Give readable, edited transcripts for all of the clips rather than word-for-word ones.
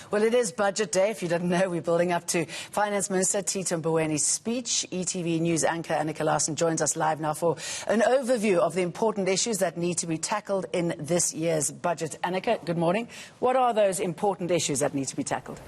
Well, it is budget day. If you didn't know, we're building up to Finance Minister Tito Mboweni's speech. ETV News anchor Annika Larsen joins us live now for an overview of the important issues that need to be tackled in this year's budget. Annika, good morning. What are those important issues that need to be tackled?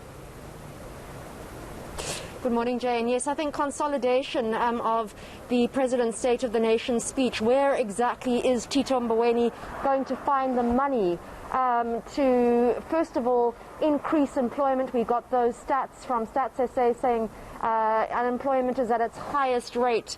Good morning, Jane. Yes, I think consolidation of the President's State of the Nation speech. Where exactly is Tito Mboweni going to find the money to, first of all, increase employment? We got those stats from Stats SA saying unemployment is at its highest rate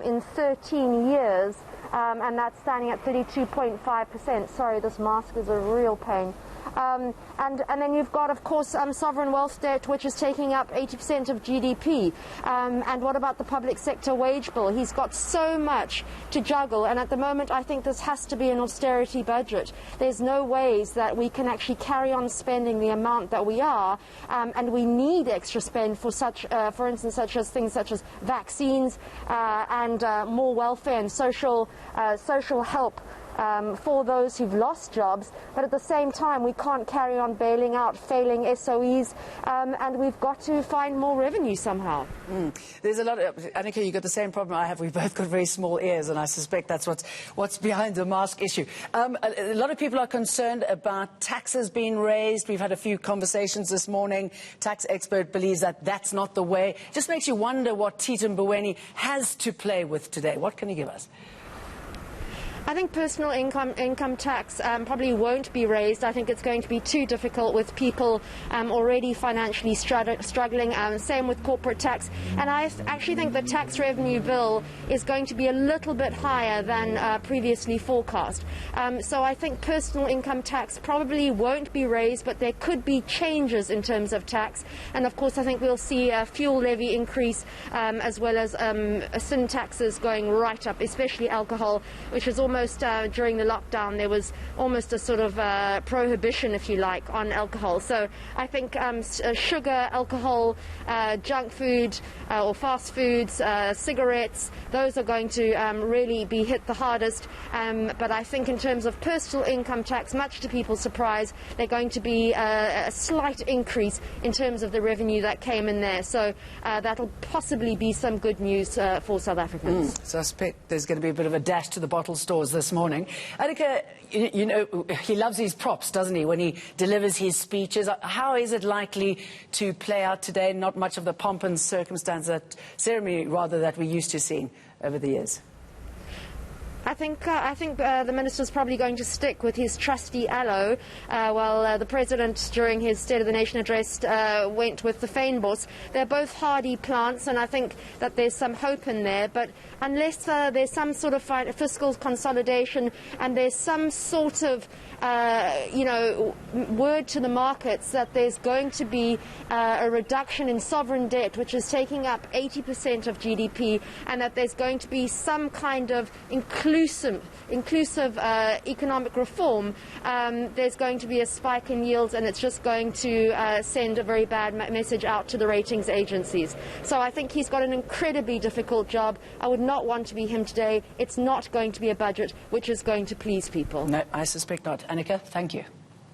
in 13 years, and that's standing at 32.5%. Sorry, this mask is a real pain. And then you've got, of course, sovereign wealth debt, which is taking up 80% of GDP. And what about the public sector wage bill? He's got so much to juggle, and at the moment I think this has to be an austerity budget. There's no ways that we can actually carry on spending the amount that we are, and we need extra spend for such, for instance, things such as vaccines and more welfare and social help for those who've lost jobs. But at the same time, we can't carry on bailing out failing SOEs, and we've got to find more revenue somehow. There's a lot of, Annika, you've got the same problem I have. We've both got very small ears, and I suspect that's what's behind the mask issue. A lot of people are concerned about taxes being raised. We've had a few conversations this morning. Tax expert believes that that's not the way. Just makes you wonder what Tito Mboweni has to play with today. What can he give us? I think personal income tax probably won't be raised. I think it's going to be too difficult with people already financially struggling. Same with corporate tax. And I actually think the tax revenue bill is going to be a little bit higher than previously forecast. So I think personal income tax probably won't be raised, but there could be changes in terms of tax. And of course, I think we'll see a fuel levy increase as well as sin taxes going right up, especially alcohol, which is almost during the lockdown there was almost a sort of prohibition, if you like, on alcohol. So I think sugar, alcohol, junk food or fast foods, cigarettes, those are going to really be hit the hardest. But I think in terms of personal income tax, much to people's surprise, they're going to be a slight increase in terms of the revenue that came in there. So that'll possibly be some good news for South Africans. So I suspect there's going to be a bit of a dash to the bottle stores this morning. Annika, you know, he loves his props, doesn't he, when he delivers his speeches? How is it likely to play out today? Not much of the pomp and circumstance, that ceremony, rather, that we're used to seeing over the years. I think the minister's probably going to stick with his trusty aloe, while the president, during his State of the Nation address, went with the fynbos. They're both hardy plants, and I think that there's some hope in there. But unless there's some sort of fiscal consolidation and there's some sort of word to the markets that there's going to be a reduction in sovereign debt, which is taking up 80% of GDP, and that there's going to be some kind of inclusive economic reform, there's going to be a spike in yields, and it's just going to send a very bad message out to the ratings agencies. So I think he's got an incredibly difficult job. I would not want to be him today. It's not going to be a budget which is going to please people. No, I suspect not. Annika, thank you.